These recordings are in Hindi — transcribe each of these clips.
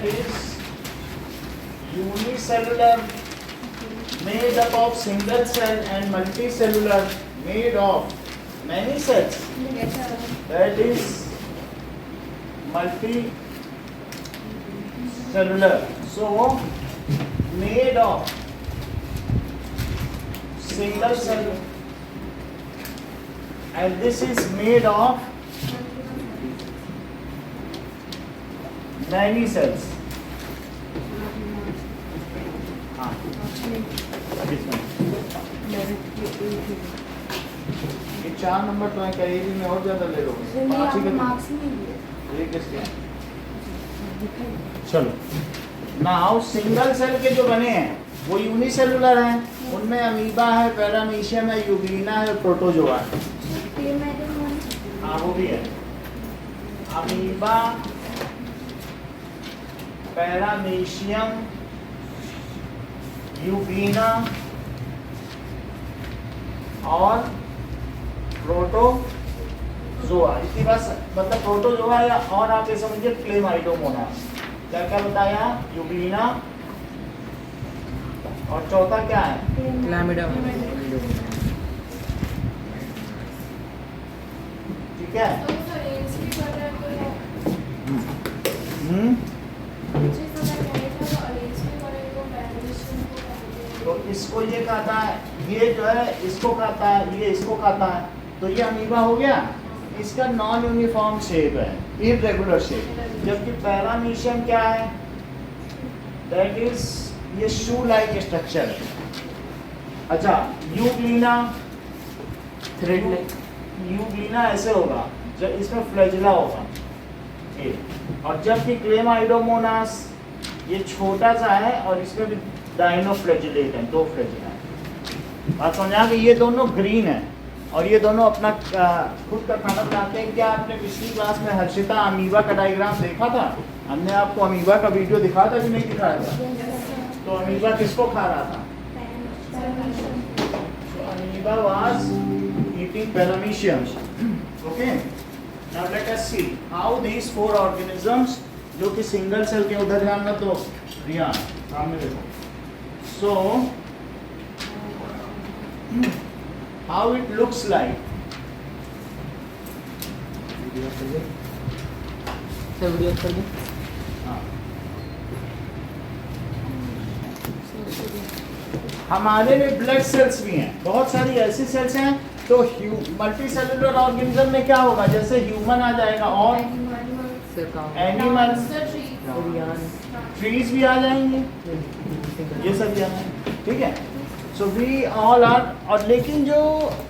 that is unicellular made up of single cell and multicellular made of many cells, that is multicellular. So made of single cell and this is made of many cells. ये 4 नंबर तो है, कहीं भी में और ज्यादा ले लो, 5 ही ये किसके? चलो नाउ सिंगल सेल के जो बने हैं वो यूनिसेलुलर हैं, उनमें अमीबा है, पैरामीशियम है, यूग्लिना है, प्रोटोजोआ है। हाँ वो भी है, अमीबा, पैरामीशियम, यूग्लिना और प्रोटोजोआ। इसकी बस मतलब प्रोटोजोआ या और आप ये समझिए क्लेमाइडोमोनास। क्या क्या बताया? यूग्लिना और चौथा क्या है? क्लैमिडा। ठीक है। तो इसको ये कहता है, ये जो है इसको कहता है, ये इसको कहता है, तो ये अमीबा हो गया। इसका नॉन यूनिफॉर्म शेप है, इरेगुलर शेप। जबकि पैरामीशियम क्या है? दैट इज ये शू लाइक स्ट्रक्चर है। अच्छा यूग्लिना, थ्रेड लाइक। यूग्लिना ऐसे होगा, जब इसमें फ्लैजिला होगा ये। और जबकि क्लेमाइडोमोनास ये छोटा सा है और इसमें भी डायनोफ्लैजिलेट है, 2 फ्लैजिला है। बात समझा कि ये दोनों ग्रीन है और ये दोनों अपना खुद का खाना बनाते हैं। क्या आपने पिछली क्लास में हर्षिता अमीबा का डायग्राम देखा था? हमने आपको अमीबा का वीडियो दिखाया था कि नहीं दिखाया था? तो अमीबा किसको खा रहा था? Amoeba was eating paramecium. Okay, now let us see how these 4 organisms, जो कि सिंगल सेल के, उधर ध्यान मत दो रिया, सामने देखो। सो how it looks like. Video कर दे। हमारे में ब्लड सेल्स भी हैं, बहुत सारी ऐसी सेल्स हैं। तो मल्टी सेलुलर ऑर्गेनिज्म में क्या होगा? जैसे ह्यूमन आ जाएगा और एनिमल्स, ट्रीज भी आ जाएंगे, ये सब भी आ जाएंगे। ठीक है, सो वी ऑल आर। और लेकिन जो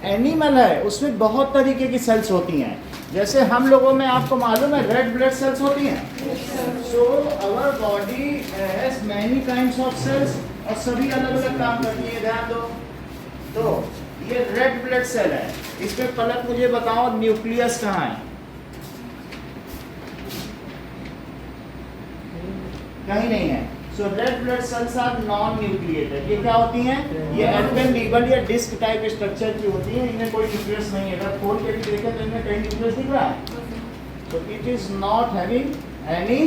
एनिमल है उसमें बहुत तरीके की सेल्स होती हैं। जैसे हम लोगों में आपको मालूम है रेड ब्लड सेल्स होती हैं। So our body has many kinds of cells और सभी अलग अलग काम करती है, ध्यान दो। तो ये रेड ब्लड सेल है, इसमें पलक मुझे बताओ न्यूक्लियस कहाँ है? कहीं नहीं है। So red blood cells are non nucleated. ये क्या होती हैं? ये एल्कन लीबल या डिस्क टाइप स्ट्रक्चर की होती हैं, इनमें कोई न्यूक्लियस नहीं है। अगर खोल के भी देखें तो इनमें कहीं न्यूक्लियस दिख रहा है? तो it is not having any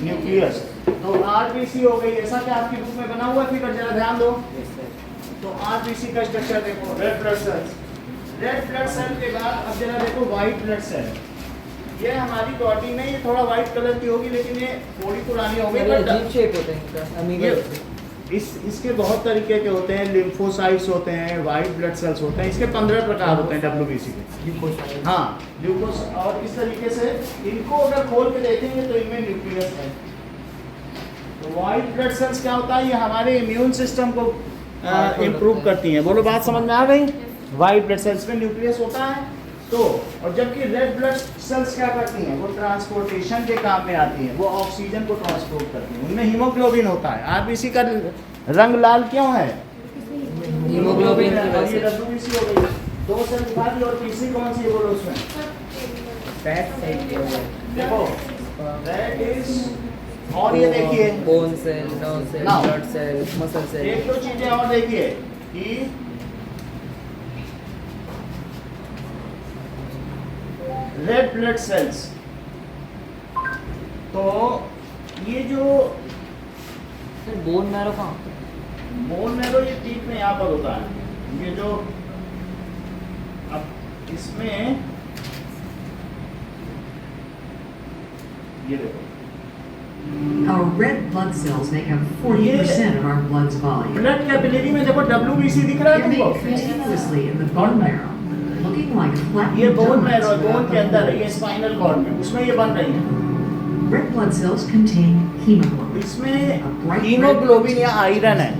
nucleus. तो आरबीसी हो गई, ऐसा क्या आपकी बुक में बना हुआ फिगर, जरा ध्यान दो। तो आरबीसी का स्ट्रक्चर देखो, red blood cells. Red blood cell के बाद अब जरा देखो व्हाइट ब्लड सेल। ये हमारी बॉडी में ये थोड़ा व्हाइट कलर की होगी, लेकिन ये थोड़ी पुरानी हो गई। अजीब शेप होते हैं इनका, अमीबा। इसके बहुत तरीके के होते हैं। लिम्फोसाइट्स होते हैं, व्हाइट ब्लड सेल्स होते हैं। इसके 15 प्रकार होते हैं डब्ल्यूबीसी के। हाँ, ल्यूकोस। और इस तरीके से इनको अगर खोल के देखेंगे तो इनमें न्यूक्लियस है। तो व्हाइट ब्लड सेल्स क्या होता है? ये हमारे इम्यून सिस्टम को इम्प्रूव करती हैं। बोलो, बात समझ में आ गई? व्हाइट ब्लड सेल्स में न्यूक्लियस होता है। तो और जबकि रेड ब्लड सेल्स क्या करती हैं? वो ट्रांसपोर्टेशन के काम में आती हैं, वो ऑक्सीजन को ट्रांसपोर्ट करती हैं। उनमें हीमोग्लोबिन होता है। आरबीसी का रंग लाल क्यों है? हीमोग्लोबिन। और ये डब्ल्यूबीसी हो गई। 2 सेल दिखा दी, और तीसरी कौन सी है बोलो उसमें? देखो दैट इज। और ये देखिए bone cell, nerve cell, blood cell, muscle cell. एक दो चीजें और देखिए कि रेड ब्लड सेल्स, तो ये जो सर बोन मैरो कहाँ? बोन मैरो ये पीठ में यहाँ पर होता है। ये जो अब इसमें ये देखो, Our red blood cells make up 40% of our blood's volume. Blood capillary में देखो WBC दिख रहा है They're made तुमको? continuously in the bone marrow, looking like ये flattened bone donuts marrow, bone without के the अंदर है, ये holes. स्पाइनल कॉर्ड में, उसमें ये बन रही है। Red blood cells contain hemoglobin. इसमें हीमोग्लोबिन या आयरन है,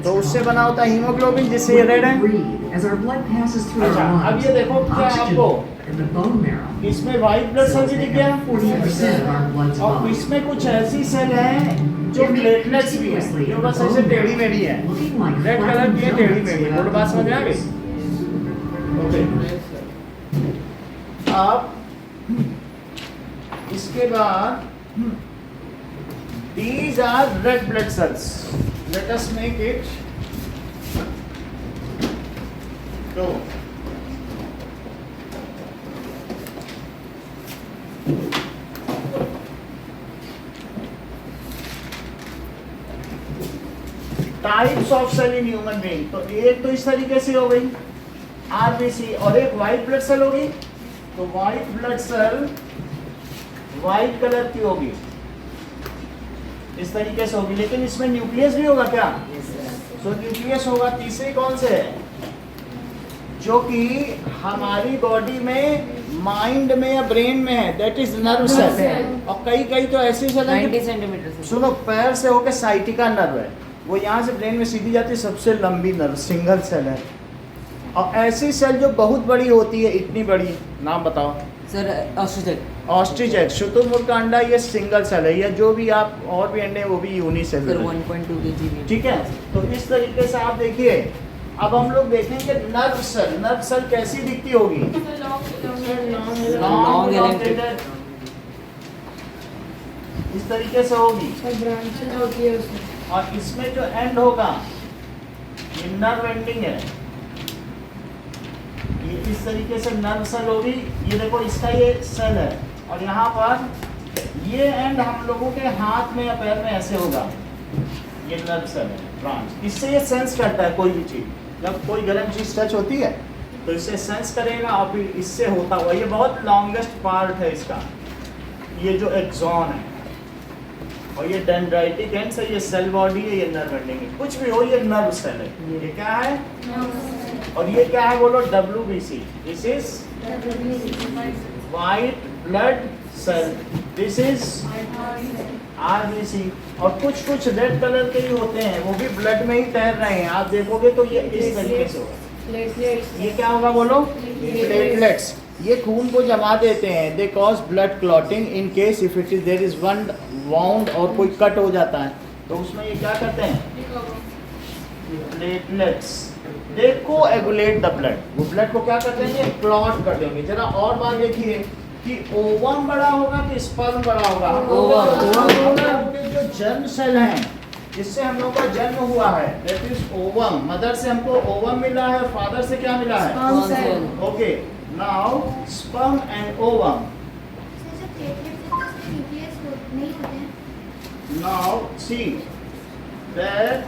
तो उससे बना होता है हीमोग्लोबिन, जिससे ये रेड है। Breathe as our blood passes through अच्छा, our अब lungs. ये देखो क्या आपको Oxygen in the bone marrow. इसमें व्हाइट ब्लड सेल Cells भी दिख make गया, up 40% of our blood's और volume. इसमें कुछ ऐसी सेल है जो They're made प्लेटलेट्स भी है, continuously जो in the बस ऐसे bone टेढ़ी marrow, मेढ़ी है, looking like red colour flattened की है, टेढ़ी donuts मेढ़ी। without थोड़ी बात the समझ आ गई? holes. ओके, अब इसके बाद these are red blood cells. Let us make it so types of cell in human being. तो एक तो इस तरीके से हो गई आरबीसी, और एक व्हाइट ब्लड सेल होगी। तो white blood cell white colour की होगी, इस तरीके से होगी, लेकिन इसमें न्यूक्लियस भी होगा क्या? तो न्यूक्लियस होगा। तीसरी कौन से है? जो कि हमारी बॉडी में, माइंड में या ब्रेन में है, दैट इज नर्व सेल। और कई कई तो ऐसी सेल है 90 सेंटीमीटर से। सुनो, पैर से होकर साइटिका नर्व है, वो यहाँ से ब्रेन में सीधी जाती है, सबसे लंबी नर्व, सिंगल सेल है। और ऐसी सेल जो बहुत बड़ी होती है, इतनी बड़ी, नाम बताओ। सर ऑस्ट्रिच, ऑस्ट्रिच एग, शुतुरमुर्ग का अंडा, ये सिंगल सेल है। या जो भी आप और भी अंडे हैं, वो भी सर यूनिसेलुलर है। 1.2 kg। ठीक है, तो इस तरीके से आप देखिए। अब हम लोग देखेंगे नर्व सेल। नर्व सेल कैसी दिखती होगी? Long elongated। इस तरीके से होगी। और इसमें जो एंड होगा, ये नर्व एंडिंग है, ये इस तरीके से नर्व सेल होगी। ये देखो, इसका ये सेल है, और यहाँ पर ये एंड हम लोगों के हाथ में या पैर में ऐसे होगा, ये नर्व सेल है, ब्रांच। इससे ये सेंस करता है कोई भी चीज। जब कोई गर्म चीज टच होती है तो इससे सेंस करेगा, और फिर इससे होता हुआ, ये बहुत लॉन्गेस्ट पार्ट है इसका, ये जो एक्सॉन है। और ये डेंड्राइटिक एंड से, ये सेल बॉडी है, ये नर्व एंडिंग है। कुछ भी हो, ये नर्व सेल है। ये क्या है? और ये क्या है बोलो? WBC। This is white blood cell, this is RBC। और कुछ कुछ रेड कलर के ही होते हैं, वो भी ब्लड में ही तैर रहे हैं। आप देखोगे तो ये इस तरीके से होगा। ये क्या होगा बोलो? प्लेटलेट्स। ये खून को जमा देते हैं। They cause blood clotting in case if it is there is one wound, और कोई कट हो जाता है तो उसमें ये क्या करते हैं? Platelets they coagulate the blood. वो ब्लड को क्या करते हैं? ये क्लॉट कर देंगे। जरा और बात देखिए कि ओवम बड़ा होगा कि स्पर्म बड़ा होगा? ओवम के जो जर्म सेल हैं, जिससे हम लोग का जन्म हुआ है, दैट इज ओवम। मदर से हमको ओवम मिला है, फादर से क्या मिला है? Okay, now sperm and ovum. Now see that,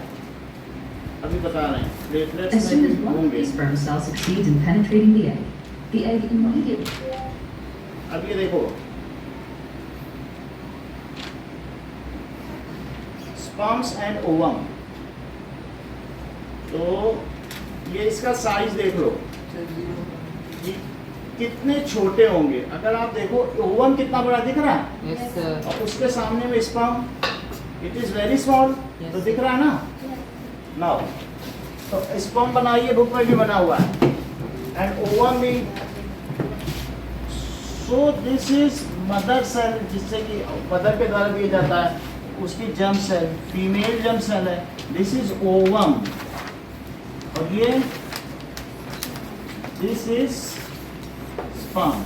अभी बता रहे हैं, प्लेटलेट्स As soon as में one of होंगे। these sperm cells succeeds in penetrating the egg immediately. अब ये देखो, स्पर्म्स एंड ओवम। तो ये इसका साइज देख लो, ये कितने छोटे होंगे। अगर आप देखो, ओवम कितना बड़ा दिख रहा है, यस सर। और उसके सामने में sperm, it is very small. तो दिख रहा है ना? नाउ तो स्पर्म बनाइए, बुक में भी बना हुआ है, एंड ओवम भी। So this is mother cell, जिससे कि मदर के द्वारा दिया जाता है, उसकी germ cell, female germ cell है। दिस इज ओवम, और ये दिस इज स्पर्म।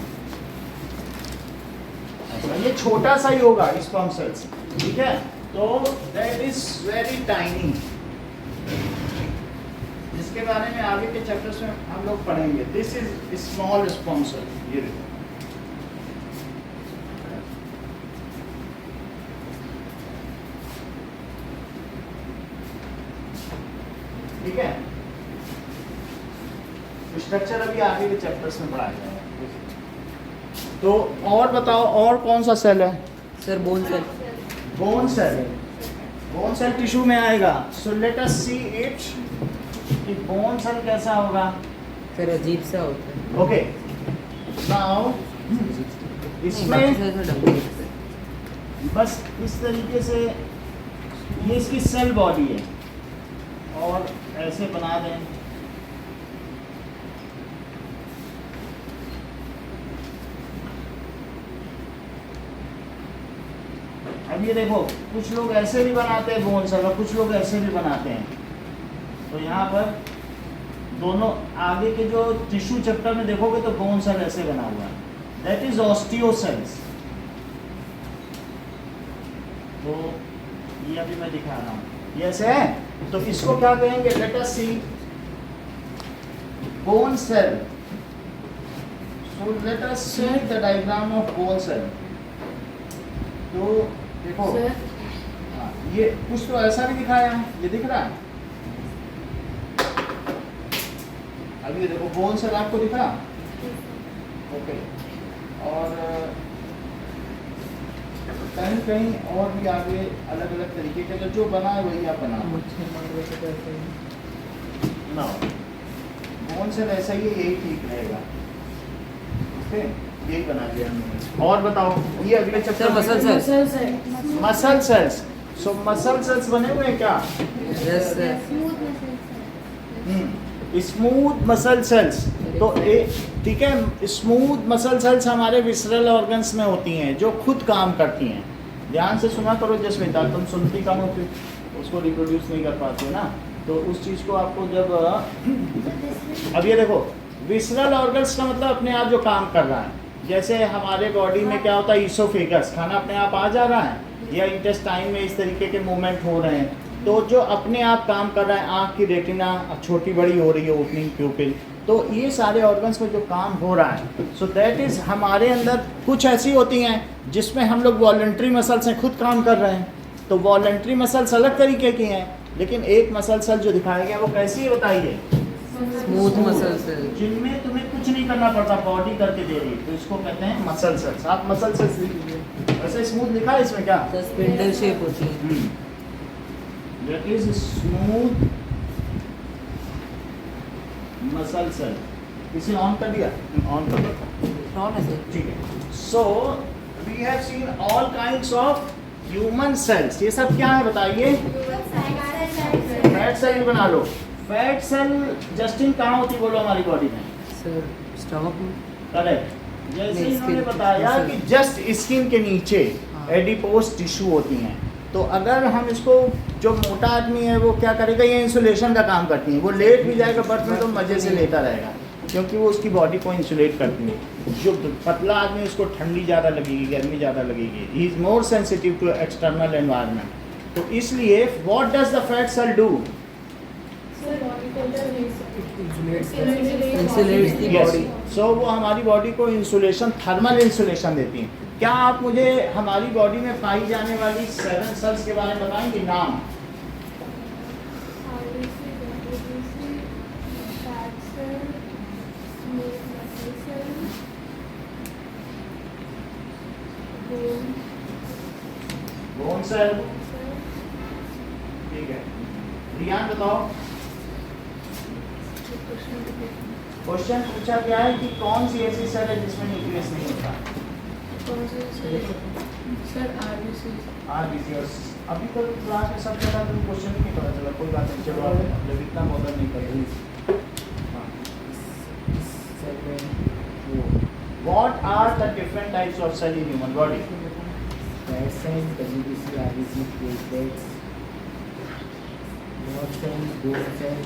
ये छोटा सा ही होगा स्पर्म सेल्स, ठीक है? तो दैट इज वेरी टाइनी, जिसके बारे में आगे के चैप्टर्स में हम लोग पढ़ेंगे। This is small sperm cell. ये देखो, ठीक है, स्ट्रक्चर अभी आगे के चैप्टर्स में पढ़ाया जाएगा। तो और बताओ, और कौन सा सेल है? Sir bone cell. Bone cell, bone cell tissue में आएगा। So let us see it कि बोन सेल कैसा होगा। सर अजीब सा होता है। ओके, नाउ इसमें बस इस तरीके से ये इसकी सेल बॉडी है, और ऐसे बना दें। अब ये देखो, कुछ लोग ऐसे भी बनाते हैं बोन सेल, और कुछ लोग ऐसे भी बनाते हैं। तो यहाँ पर दोनों आगे के जो टिश्यू चैप्टर में देखोगे तो बोन सेल ऐसे बना हुआ है, दैट इज ऑस्टियोसेल्स। तो ये अभी मैं दिखा रहा हूँ, ये ऐसे है। तो इसको क्या कहेंगे? Let us see bone cell. So let us see the diagram of bone cell. तो देखो, हाँ, ये कुछ तो ऐसा भी दिखाया है, ये दिख रहा है। अभी देखो बोन सेल आपको दिखा, ओके। और कहीं कहीं और भी आगे अलग अलग तरीके के, तो जो बना है वही आप बना ना। बोन सेल ऐसा ही है, यही ठीक रहेगा। ओके, यही बना दिया हमने। और बताओ, ये अगले chapter sir muscle cell. Muscle cells. So muscle cells बने हुए हैं क्या? Yes sir. Smooth muscle cells. तो ठीक है, स्मूथ मसल सेल्स हमारे विसरल ऑर्गन्स में होती हैं, जो खुद काम करती हैं। ध्यान से सुना करो जसविता, तुम सुनती कम हो, फिर उसको रिप्रोड्यूस नहीं कर पाती हो ना। तो उस चीज़ को आपको जब अब ये देखो, विसरल ऑर्गन्स का मतलब अपने आप जो काम कर रहा है। जैसे हमारे बॉडी में क्या होता है, ईसोफेगस, खाना अपने आप आ जा रहा है, या इंटेस्टाइन में इस तरीके के मूवमेंट हो रहे हैं। तो जो अपने आप काम कर रहा है, आँख की रेटिना छोटी बड़ी हो रही है, ओपनिंग प्यूपिल, तो ये सारे ऑर्गन्स में जो काम हो रहा है, सो दैट इज़ हमारे अंदर कुछ ऐसी होती हैं जिसमें हम लोग वॉलंटरी मसल से खुद काम कर रहे हैं। तो वॉलंटरी मसल्स अलग तरीके की हैं, लेकिन एक मसल सेल जो दिखाया गया वो कैसी है बताइए? स्मूथ मसल सेल, जिनमें तुम्हें कुछ नहीं करना पड़ता, बॉडी करके दे रही है, तो इसको कहते हैं मसल सेल्स। आप मसल सेल्स लिखिए, वैसे स्मूथ लिखा है इसमें क्या? स्पिंडल शेप होती है। That is smooth muscle cell. इसे ऑन कर दिया? ऑन कर दिया, ऑन है सर। ठीक है। So we have seen all kinds of human cells. ये सब क्या है बताइए? फैट सेल बना लो। फैट सेल जस्टिन कहाँ होती बोलो हमारी बॉडी में? सर स्टमक में। करेक्ट। जैसे नहीं, इन्होंने skin- बताया कि जस्ट स्किन के नीचे एडिपोज टिश्यू होती हैं। तो अगर हम इसको, जो मोटा आदमी है वो क्या करेगा, ये इंसुलेशन का काम करती है। वो लेट भी जाएगा बर्थ में तो मज़े से लेटा रहेगा, क्योंकि वो उसकी बॉडी को इंसुलेट करती है। जो पतला आदमी, उसको ठंडी ज़्यादा लगेगी, गर्मी ज़्यादा लगेगी। He is more sensitive to external environment. तो इसलिए what does the fat cell do? Insulates the body. So वो हमारी बॉडी को इंसुलेशन, थर्मल इंसुलेशन देती हैं। क्या आप मुझे हमारी बॉडी में पाई जाने वाली 7 सेल्स के बारे में बताएंगे नाम? बोन सेल, ठीक है। रियान बताओ, क्वेश्चन पूछा गया है कि कौन सी ऐसी सेल है जिसमें न्यूक्लियस नहीं होता? आरबीसी। अभी तक क्लास में सब जगह तुम क्वेश्चन नहीं पता चला, कोई बात नहीं, चलो आप जब इतना बॉदर नहीं कर रही। What are the different types of cell in human body? Fat cell, WBC, RBC, platelets, nerve cell, bone cell.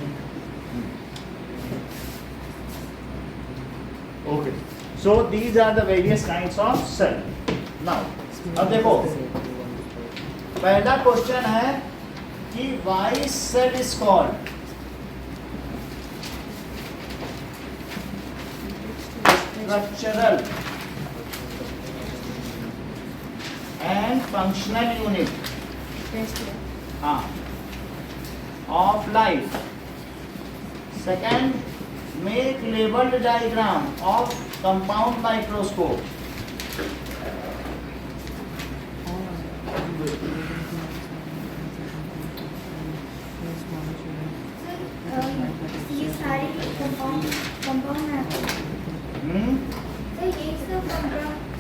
Okay. So these are the various kinds of cell. Now, अब देखो, पहला क्वेश्चन है कि why cell is called structural and functional unit हाँ of life Second, make labeled diagram of compound microscope. ये सारे कंपाउंड है हम्म सर, ये सब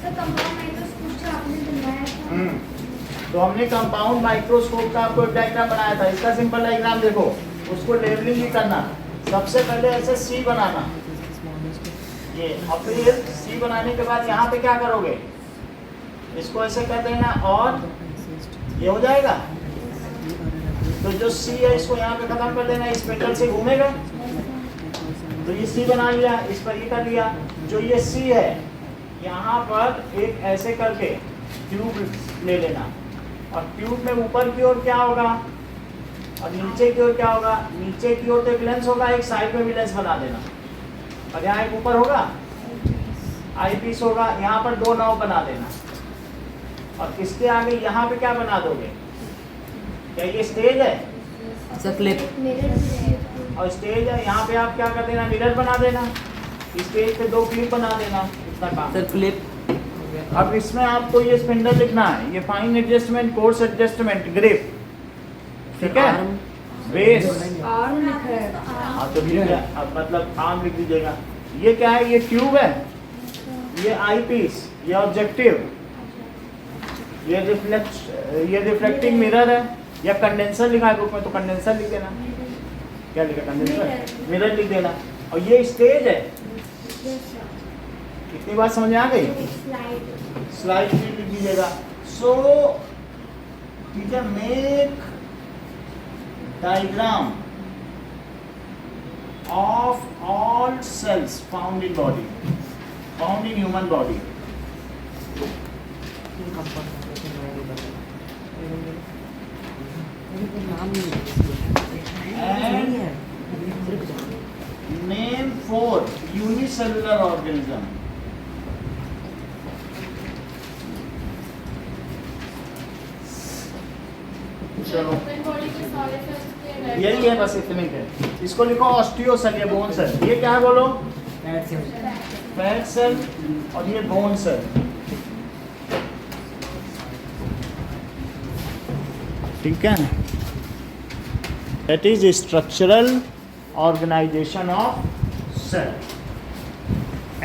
कंपाउंड माइक्रोस्कोप जो आपने बनवाया था। तो हमने कंपाउंड माइक्रोस्कोप का आपको एक डायग्राम बनाया था। इसका सिंपल डायग्राम देखो, उसको लेबलिंग भी करना। सबसे पहले ऐसे सी बनाना, ये और फिर सी बनाने के बाद यहाँ पे क्या करोगे, इसको ऐसे कर देना और ये हो जाएगा। तो जो सी है इसको यहाँ पे खत्म कर देना, इस पेटल से घूमेगा। तो ये सी बना लिया, इस पर ये कर लिया। जो ये सी है यहाँ पर एक ऐसे करके ट्यूब ले लेना, और ट्यूब में ऊपर की ओर क्या होगा और नीचे की ओर क्या होगा। नीचे की ओर तो एक लेंस होगा, एक साइड में भी लेंस बना देना, और यहाँ एक ऊपर होगा आई पीस होगा। यहाँ पर दो नाव बना देना, और इसके आगे यहाँ पे क्या बना दोगे, क्या ये स्टेज है क्लिप और स्टेज है, यहाँ पे आप क्या कर देना, मिरर बना देना। स्टेज पे दो क्लिप बना देना, इतना काम। सर क्लिप अब इसमें आपको ये स्पिंडल लिखना है, ये fine adjustment, course adjustment, grip, ठीक है, बेस। आर्म लिखा है। हाँ तो लिख दिया, अब मतलब आर्म लिख दीजिएगा। ये क्या है, ये ट्यूब है, ये आई पीस, ये ऑब्जेक्टिव, ये रिफ्लेक्टिंग मिरर है, या कंडेंसर लिखा है बुक में तो कंडेंसर लिख देना। क्या लिखा, कंडेंसर, मिरर लिख देना। और ये स्टेज है। कितनी बात समझ में आ गई, स्लाइड लिख दीजिएगा। So teacher make diagram of all cells found in body, found in human body. Name 4 unicellular organism. चलो यही है, बस इतने के। इसको लिखो ऑस्टियो सेल, ये बोन सेल। ये क्या है बोलो, फैट सेल, और ये बोन सेल, ठीक है। That is structural organization of cell.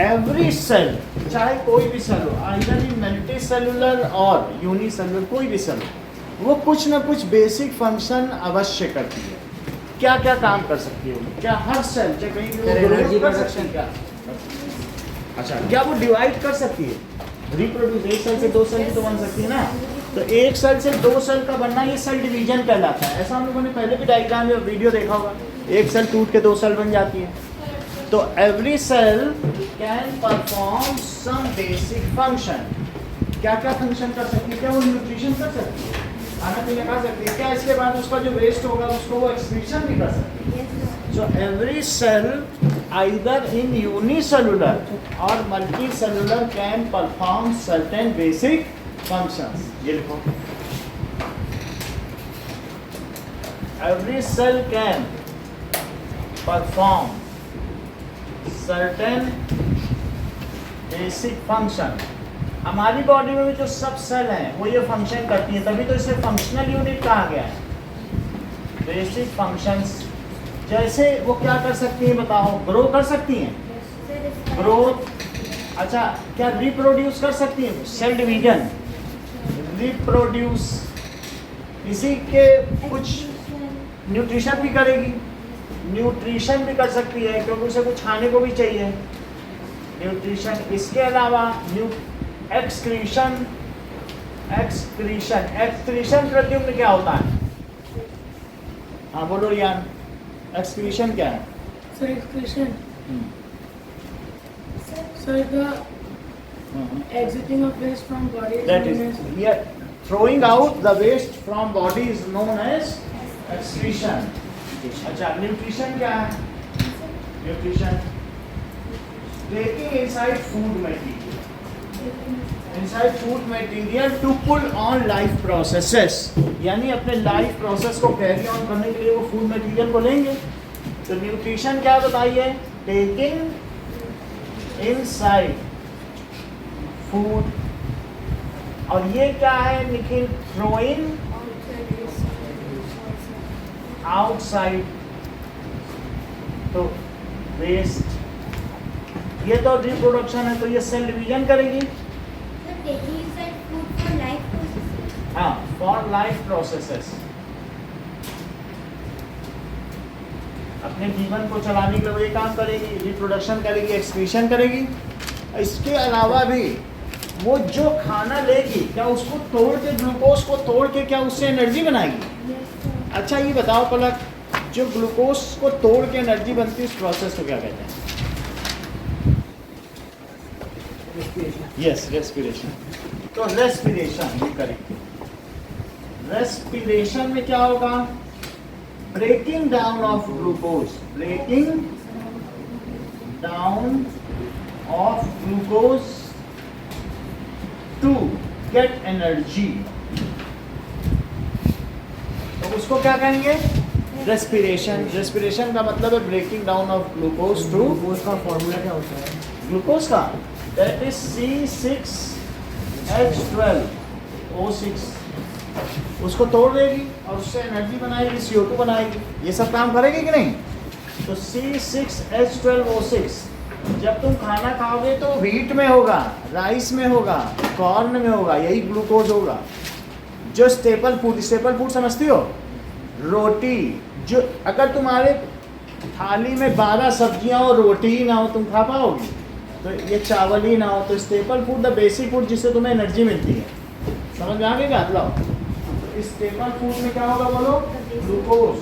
Every cell, चाहे कोई भी सेल हो, आइदर इन मल्टीसेलुलर और यूनिसेलुलर, कोई भी सेल हो, वो कुछ ना कुछ बेसिक फंक्शन अवश्य करती है। क्या क्या काम कर सकती है वो? क्या हर सेल, चाहे कहीं भी एनर्जी कर सकती है क्या? अच्छा, क्या वो डिवाइड कर सकती है, रिप्रोड्यूस? एक सेल से दो सेल की तो बन सकती है ना। तो एक सेल से दो सेल का बनना ये सेल डिवीजन कहलाता है। ऐसा हम लोगों ने पहले भी डायग्राम या वीडियो देखा होगा, एक सेल टूट के दो सेल बन जाती है। तो every cell can perform some basic function. क्या क्या फंक्शन कर सकती है? क्या वो न्यूट्रिशन कर सकती है, खाना पीना खा सकती है क्या? इसके बाद उसका जो वेस्ट होगा उसको वो एक्सक्रीशन भी कर सकती है। So every cell either in unicellular और multicellular can perform certain basic functions. ये लिखो, every cell can perform certain basic function। हमारी बॉडी में भी जो सब सेल हैं वो ये फंक्शन करती हैं, तभी तो इसे फंक्शनल यूनिट कहा गया है। बेसिक फंक्शंस जैसे वो क्या कर सकती हैं बताओ? ग्रो कर सकती हैं, ग्रोथ। अच्छा, क्या रिप्रोड्यूस कर सकती हैं? Cell division, reproduce. इसी के कुछ न्यूट्रिशन भी करेगी, न्यूट्रिशन भी कर सकती है क्योंकि उसे कुछ खाने को भी चाहिए, न्यूट्रिशन। इसके अलावा एक्सक्रीशन, एक्सक्रीशन, एक्सक्रीशन प्रत्युम्न क्या होता है? हाँ बोलो यार, एक्सक्रीशन क्या है? So excretion. So the exiting of waste from body is That known is, as we are throwing out the waste from body is known as excretion. अच्छा, न्यूट्रिशन क्या है? Nutrition taking inside food material, inside food material to pull on life processes, यानी अपने लाइफ प्रोसेस को कैरी ऑन करने के लिए वो फूड मटेरियल को लेंगे। तो न्यूट्रिशन क्या बताइए, टेकिंग इनसाइड फूड, और ये क्या है निखिल, थ्रोइंग आउटसाइड, तो वेस्ट। ये तो रिप्रोडक्शन है, तो ये सेल डिवीजन करेगी। So taking inside food for life processes. हाँ, फॉर लाइफ प्रोसेसेस, अपने जीवन को चलाने के लिए वो ये काम करेगी, रिप्रोडक्शन करेगी, एक्सक्रीशन करेगी। इसके अलावा भी वो जो खाना लेगी, क्या उसको तोड़ के, ग्लूकोज को तोड़ के क्या उससे एनर्जी बनाएगी? Yes, sir. अच्छा ये बताओ पलक, जो ग्लूकोज को तोड़ के एनर्जी बनती है, इस प्रोसेस को क्या कहते हैं? Yes, respiration. तो रेस्पिरेशन ये करेंगे। रेस्पिरेशन में क्या होगा, breaking down of glucose, breaking down of glucose to get energy, तो उसको क्या कहेंगे, रेस्पिरेशन। रेस्पिरेशन का मतलब है breaking down of glucose to, उसका फॉर्मूला क्या होता है? ग्लूकोज का दैट इज C6H12O6, उसको तोड़ देगी और उससे एनर्जी बनाएगी, CO2 बनाएगी। ये सब काम करेगी कि नहीं? तो C6H12O6 जब तुम खाना खाओगे तो व्हीट में होगा, राइस में होगा, कॉर्न में होगा, यही ग्लूकोज होगा। जो स्टेपल फूड समझती हो, रोटी, जो अगर तुम्हारे थाली में 12 सब्जियां और रोटी ही ना हो, तुम खा पाओगे? तो ये चावल ही ना हो, तो staple food the basic food जिससे तुम्हें एनर्जी मिलती है। समझ में आ गई बात? लो, तो स्टेपल फूड में क्या होगा बोलो, ग्लूकोज।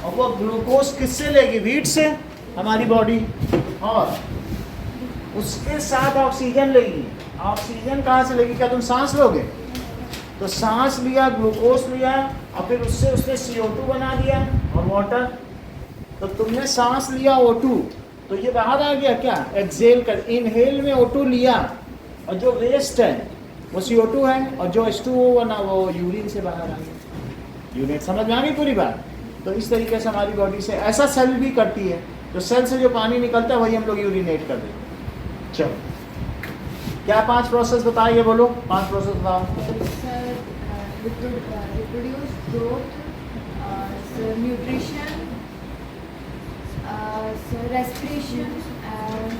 और वो ग्लूकोज किससे लेगी? व्हीट से हमारी बॉडी, और उसके साथ ऑक्सीजन लेगी। ऑक्सीजन कहाँ से लेगी? क्या तुम सांस लोगे? तो सांस लिया, ग्लूकोज लिया, और फिर उससे उसने CO2 बना दिया और वाटर। तो तुमने सांस लिया O2, तो ये बाहर आ गया क्या? एक्सेल कर, इनहेल में O2 लिया, और जो वेस्ट है वो CO2 है, और जो H2O बना वो यूरिन से बाहर आ गया। यूनिट समझ में आ गई पूरी बात? तो इस तरीके से हमारी बॉडी से ऐसा सेल भी करती है, जो सेल से जो पानी निकलता है वही हम लोग यूरिनेट कर देते हैं। चलो, क्या 5 प्रोसेस बताइए, बोलो 5 प्रोसेस बताओ। Sir, reproduce, growth, sir, nutrition, sir, respiration, and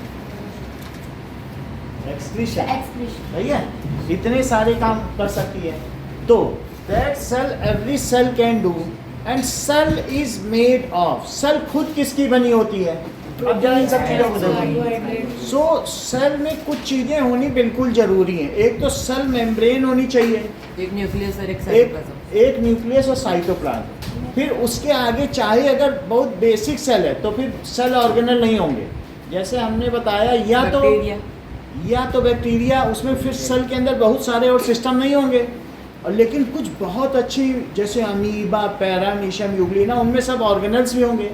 excretion, Excretion. सही है? इतने सारे काम कर सकती है। तो that cell, every cell can do, and cell is made of, cell खुद किसकी बनी होती है? अब जरा इन सब चीज़ों को देखो। carbohydrates. सो सेल में कुछ चीज़ें होनी बिल्कुल ज़रूरी हैं। एक तो सेल मेम्ब्रेन होनी चाहिए, एक न्यूक्लियस और एक एक साइटोप्लाज्म। एक न्यूक्लियस और साइटोप्लाज्म। फिर उसके आगे चाहे अगर बहुत बेसिक सेल है तो फिर सेल ऑर्गेनल नहीं होंगे। जैसे हमने बताया, या तो बैक्टीरिया, उसमें फिर सेल के अंदर बहुत सारे और सिस्टम नहीं होंगे, और लेकिन कुछ बहुत अच्छी जैसे अमीबा, पैरामीशियम, यूग्लिना, उनमें सब ऑर्गेनल्स भी होंगे।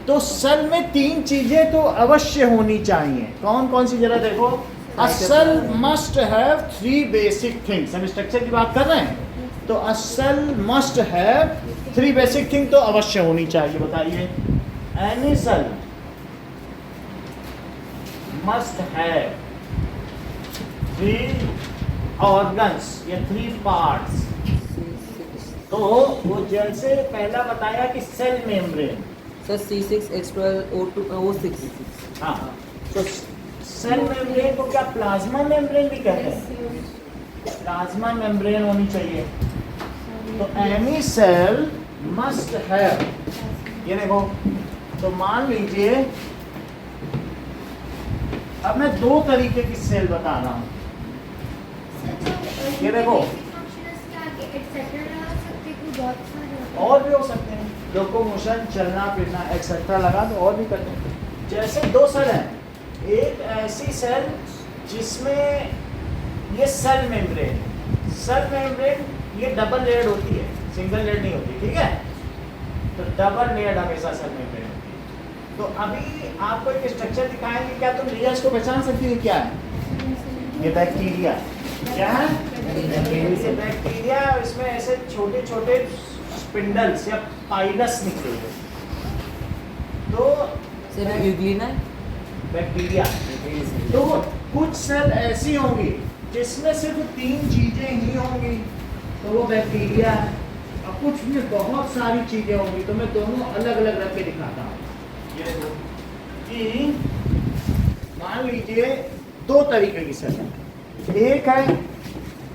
तो सेल में 3 चीज़ें तो अवश्य होनी चाहिए। कौन कौन सी? जरा देखो। A cell must have 3 basic things. हम स्ट्रक्चर की बात कर रहे हैं, तो a cell must have 3 basic thing तो अवश्य होनी चाहिए। बताइए। Any cell must have 3 organs या 3 पार्ट्स। तो वो जैसे पहला बताया कि सेल मेम्ब्रेन, सर C6H12O6। हाँ, तो सेल मेम्ब्रेन को क्या प्लाज्मा मेम्ब्रेन भी कहते हैं? प्लाज्मा मेम्ब्रेन होनी चाहिए। तो एनी सेल मस्ट हैव, ये देखो, तो मान लीजिए अब मैं 2 तरीके की सेल बता रहा हूँ। ये देखो, और भी हो सकते हैं, लोकोमोशन, चलना फिरना एक्सेट्रा लगा दो, और भी करते हैं। जैसे 2 सेल हैं, एक ऐसी सेल जिसमें ये सेल मेम्ब्रेन ये डबल लेयर्ड होती है, सिंगल लेयर्ड नहीं होती, ठीक है? तो डबल लेयर्ड हमेशा सेल मेम्ब्रेन होती है। तो अभी आपको एक स्ट्रक्चर दिखाएंगे, क्या तुम लेयर्स को पहचान सकती हो? क्या है ये? बैक्टीरिया। क्या है? जैसे बैक्टीरिया, इसमें ऐसे छोटे छोटे स्पिंडल्स या पाइलस निकले हुए। तो तो सर यूग्लिना बैक्टीरिया, तो कुछ सेल ऐसी होंगी जिसमें सिर्फ 3 चीजें ही होंगी, तो वो बैक्टीरिया है। और कुछ में बहुत सारी चीजें होंगी, तो मैं दोनों अलग अलग रख के दिखाता हूँ। ये देखो कि मान लीजिए 2 तरीके की सेल है। एक है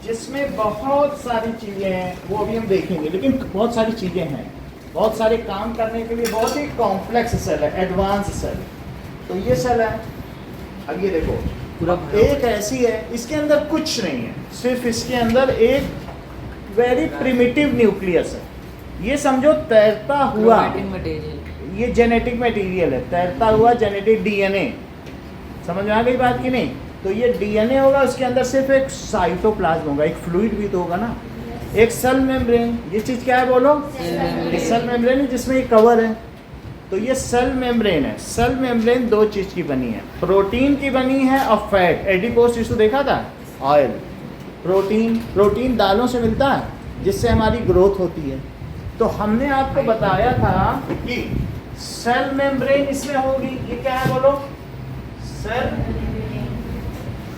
जिसमें बहुत सारी चीजें हैं, वो अभी हम देखेंगे, लेकिन बहुत सारी चीजें हैं, बहुत सारे काम करने के लिए बहुत ही कॉम्प्लेक्स सेल है, एडवांस सेल। तो ये सेल है। अब ये देखो पूरा एक ऐसी है, इसके अंदर कुछ नहीं है, सिर्फ इसके अंदर एक वेरी प्रिमिटिव न्यूक्लियस है। ये समझो तैरता हुआ, मटेरियल। ये जेनेटिक मटेरियल है, तैरता हुआ जेनेटिक डीएनए। समझ में आ गई बात की नहीं? तो ये डीएनए होगा, उसके अंदर सिर्फ एक साइटोप्लाज्म होगा, एक फ्लूइड भी तो होगा ना, एक सेल मेम्ब्रेन। ये चीज क्या है बोलो? ये सेल मेम्ब्रेन है जिसमें ये कवर है। तो ये सेल मेम्ब्रेन है। सेल मेम्ब्रेन 2 चीज की बनी है, प्रोटीन की बनी है और फैट। एडिपोज टिश्यू देखा था, ऑयल। प्रोटीन दालों से मिलता है जिससे हमारी ग्रोथ होती है। तो हमने आपको बताया था कि सेल मेम्ब्रेन इसमें होगी। ये क्या है बोलो? Cell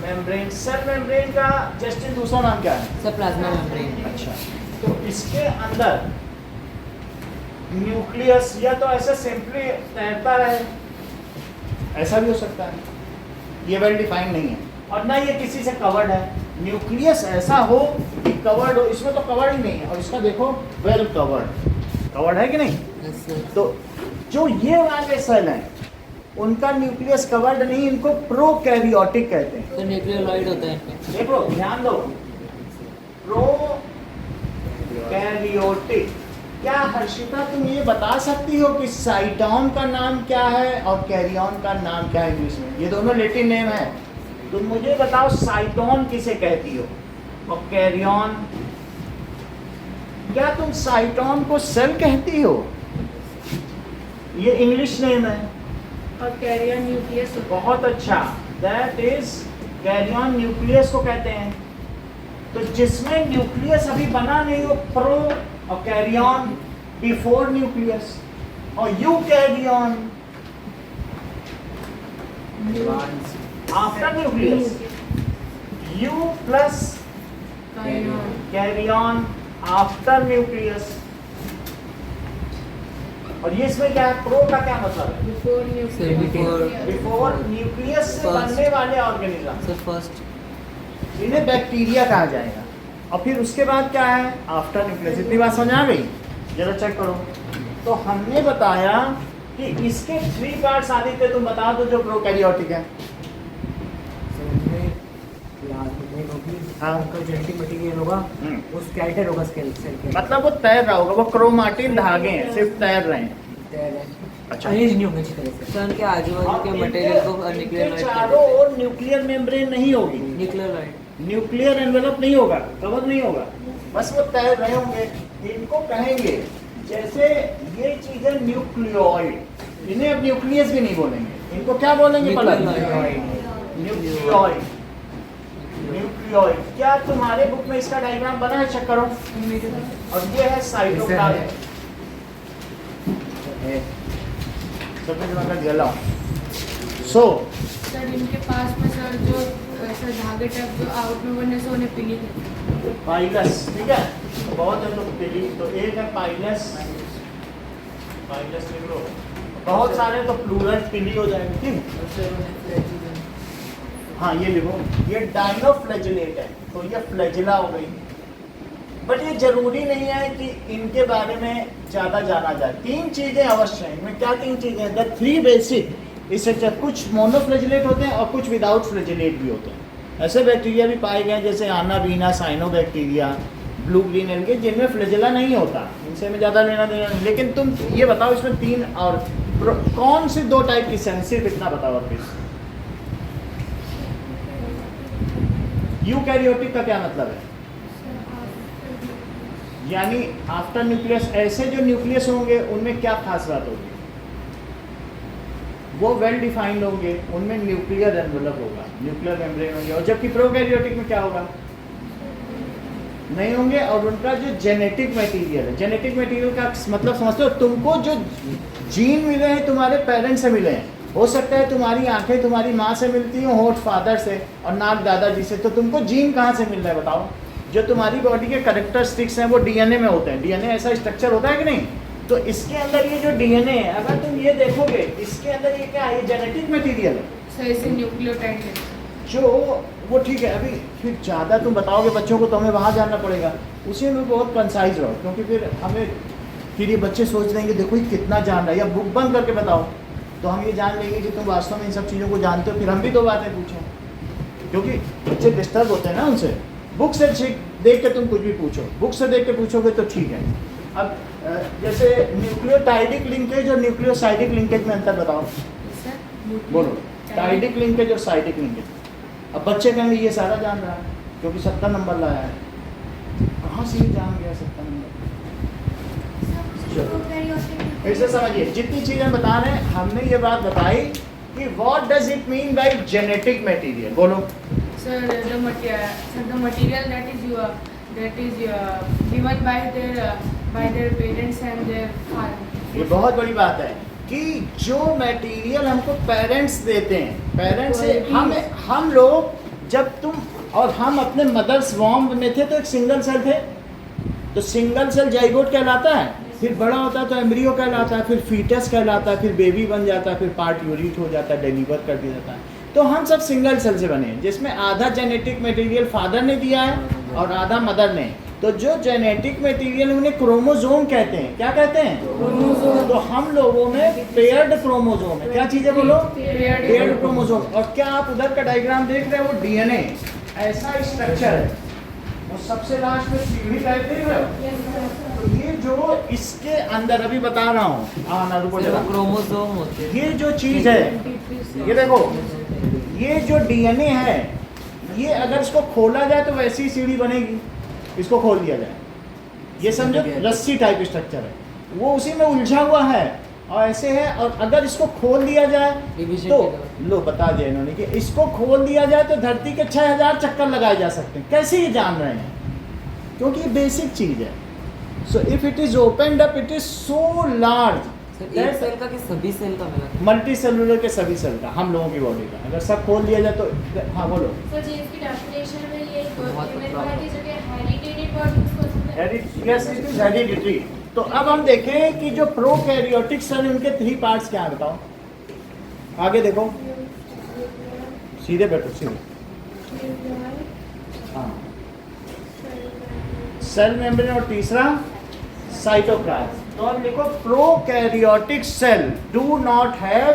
membrane. सेल मेम्ब्रेन का जस्ट दूसरा नाम क्या है? Sir plasma membrane. अच्छा, तो इसके अंदर न्यूक्लियस या तो ऐसे सिंपली तैरता रहे, ऐसा भी हो सकता है, ये वेल डिफाइंड नहीं है, और ना ये किसी से कवर्ड है। न्यूक्लियस ऐसा हो कि कवर्ड हो, इसमें तो कवर्ड ही नहीं है, और इसका देखो वेल कवर्ड है कि नहीं? Yes sir. तो जो ये वाले सेल हैं उनका न्यूक्लियस कवर्ड नहीं, इनको प्रोकैरियोटिक कहते हैं। तो न्यूक्लियोलॉइड होता है इनमें। देखो ध्यान दो, प्रोकैरियोटिक। क्या हर्षिता तुम ये बता सकती हो कि साइटोन का नाम क्या है और कैरियन का नाम क्या है इंग्लिश में? ये दोनों लैटिन नेम है। तुम मुझे बताओ साइटोन किसे कहती हो और कैरियन? क्या तुम साइटोन को सेल कहती हो? ये इंग्लिश नेम है। और कैरियर न्यूक्लियस। बहुत अच्छा, दैट इज कैरियन न्यूक्लियस को कहते हैं। तो जिसमें न्यूक्लियस अभी बना नहीं हो, प्रो और कैरियन बिफोर न्यूक्लियस, और eukaryon after nucleus. Eu plus karyon after nucleus. और ये इसमें क्या है? प्रो का क्या मतलब है? Before sir nucleus. Before nucleus से First. बनने वाले ऑर्गेनिज्म, सर फर्स्ट। इन्हें बैक्टीरिया कहा जाएगा। और फिर उसके बाद क्या है? After nucleus. इतनी बात समझ आ गई? जरा चेक करो। तो हमने बताया कि इसके 3 पार्ट्स आदित्य तुम बता दो जो प्रोकैरियोटिक है। हाँ। जेनेटिक मटेरियल होगा, हम्म। वो स्केलेटन होगा सेल के। मतलब वो तैर रहा होगा, वो क्रोमाटिन धागे हैं, सिर्फ तैर रहे हैं। अच्छा। अरेंज नहीं होंगे अच्छी तरह से। सर उनके आजू बाजू और के इनके- मटेरियल को इनके न्यूक्लियोलॉइड चारों ओर न्यूक्लियर मेम्ब्रेन नहीं होगी, न्यूक्लियोलॉइड। न्यूक्लियर एनवेलप नहीं होगा, कवर नहीं होगा, बस वो तैर रहे होंगे। इनको कहेंगे, जैसे ये चीजें न्यूक्लियोइड, इन्हें अब न्यूक्लियस भी नहीं बोलेंगे, इनको क्या बोलेंगे? न्यूक्लियोइड। न्यूक्लियोइड। क्या तुम्हारे बुक में इसका डायग्राम बना है? चेक करो। और ये है साइटोप्लाज्म। सो सर इनके पास में सर जो ऐसा धागे टाइप जो आउट में बनने से उन्हें पीली कहते हैं। पाइलस, ठीक है, तो बहुत है तो पीली, तो एक है पाइलस, पाइलस लिख लो। बहुत सारे तो प्लूरल पीली हो जाएंगे, ठीक। हाँ ये लिखो, ये डाइनोफ्लैजिलेट है, तो ये फ्लैजिला हो गई। बट ये जरूरी नहीं है कि इनके बारे में ज़्यादा जाना जाए। 3 चीज़ें अवश्य हैं। इनमें क्या 3 चीज़ें हैं? The 3 basic. इससे कुछ मोनोफ्लैजिलेट होते हैं और कुछ विदाउट फ्लैजिलेट भी होते हैं। ऐसे बैक्टीरिया भी पाए गए जैसे आनाबीना, साइनोबैक्टीरिया, ब्लू ग्रीन एल्गे, जिनमें फ्लैजिला नहीं होता, इनसे में ज़्यादा लेना देना नहीं। लेकिन तुम ये बताओ इसमें 3 और कौन सी 2 टाइप की सेल, सिर्फ इतना बताओ प्लीज। यूकैरियोटिक का क्या मतलब है? यानी आफ्टर न्यूक्लियस। ऐसे जो न्यूक्लियस होंगे उनमें क्या खास बात होगी? वो वेल डिफाइंड होंगे, उनमें न्यूक्लियर एनवेलप होगा, न्यूक्लियर मेम्ब्रेन होंगे। और जबकि प्रोकैरियोटिक में क्या होगा? नहीं होंगे। और उनका जो जेनेटिक मटेरियल है, जेनेटिक मटेरियल का मतलब समझते हो, तुमको जो जीन मिले हैं तुम्हारे पेरेंट्स से मिले हैं। हो सकता है तुम्हारी आंखें तुम्हारी माँ से मिलती हो, होठ फादर से, और नाक दादाजी से, तो तुमको जीन कहाँ से मिल रहा है बताओ? जो तुम्हारी बॉडी के कैरेक्टरिस्टिक्स हैं वो डीएनए में होते हैं। डीएनए ऐसा स्ट्रक्चर होता है कि नहीं? तो इसके अंदर ये जो डीएनए है, अगर तुम ये देखोगे, इसके अंदर ये क्या है? ये जेनेटिक मटेरियल है सर इसे न्यूक्लियोटाइड कहते हैं। जो वो ठीक है। अभी फिर ज़्यादा तुम बताओगे बच्चों को तो हमें वहाँ जानना पड़ेगा, उसी में बहुत कंसाइज रहो, क्योंकि फिर ये बच्चे सोच लेंगे देखो ये कितना जान रहा है, या बुक बंद करके बताओ तो हम ये जान लेंगे कि तुम वास्तव में इन सब चीज़ों को जानते हो। फिर हम भी दो बातें पूछें, क्योंकि बच्चे डिस्टर्ब होते हैं ना उनसे। बुक से देख के तुम कुछ भी पूछो, बुक से देख के पूछोगे तो ठीक है। अब जैसे न्यूक्लियोटाइडिक लिंकेज और न्यूक्लियोसाइडिक लिंकेज में अंतर बताओ। सर बोलो, टाइडिक लिंकेज और साइडिक लिंकेज। अब बच्चे कहेंगे ये सारा जान रहा है क्योंकि 70 नंबर लाया है। कहाँ से ये जान गया 70 नंबर? फिर से समझिए, जितनी चीज़ें बता रहे हैं हमने ये बात बताई कि what does it mean by genetic material. बोलो sir the material that is given by their parents and their father। ये बहुत बड़ी बात है कि जो मटेरियल हमको पेरेंट्स देते हैं, पेरेंट्स से हम लोग जब तुम और हम अपने मदर्स वॉम्ब में थे तो एक सिंगल सेल थे, तो सिंगल सेल जाइगोट कहलाता है, फिर बड़ा होता है तो एम्ब्रियो कहलाता है, फिर फीटस कहलाता है, फिर बेबी बन जाता है, फिर पार्ट्यूरिट हो जाता है, डिलीवर कर दिया जाता है। तो हम सब सिंगल सेल से बने हैं, जिसमें आधा जेनेटिक मटेरियल फादर ने दिया है और आधा मदर ने। तो जो जेनेटिक मटेरियल उन्हें क्रोमोसोम कहते हैं। क्या कहते हैं? क्रोमोसोम। तो हम लोगों में पेयर्ड क्रोमोसोम है। क्या चीज़ है बोलो? Paired chromosome. और क्या आप उधर का डायग्राम देख रहे हैं? वो डीएनए ऐसा स्ट्रक्चर है, वो सबसे लास्ट में सीढ़ी टाइप देख रहे हो? तो ये जो इसके अंदर अभी बता रहा हूँ, आना रुको जरा, क्रोमोसोम होते हैं। ये जो चीज़ है, ये देखो, ये जो डीएनए है, ये अगर इसको खोला जाए तो वैसी ही सीढ़ी बनेगी। इसको खोल दिया जाए, ये समझो रस्सी टाइप स्ट्रक्चर है, वो उसी में उलझा हुआ है और ऐसे है। और अगर इसको खोल दिया जाए तो लो बता दिया इन्होंने कि इसको खोल दिया जाए तो धरती के 6000 चक्कर लगाए जा सकते हैं। कैसे ये जान रहे हैं? क्योंकि ये बेसिक चीज़ है। So if it is opened up, it is so large. Sir एक सेल का कि सभी सेल का मिला? मल्टी सेलुलर के सभी सेल का, हम लोगों की बॉडी का अगर सब खोल दिया जाए तो। हाँ बोलो। सर जी इसकी डेफिनेशन में ये बहुत की जगह हेरिडिटी वर्ड यूज कर सकते हैं। Yes it is hereditary. तो अब हम देखें कि जो प्रोकैरियोटिक सेल, उनके 3 पार्ट्स क्या है बताओ। आगे देखो, सीधे बैठो, सीधे। हाँ, सेल मेम्ब्रेन और तीसरा साइटोप्लाज्म। तो अब देखो, prokaryotic cell do not have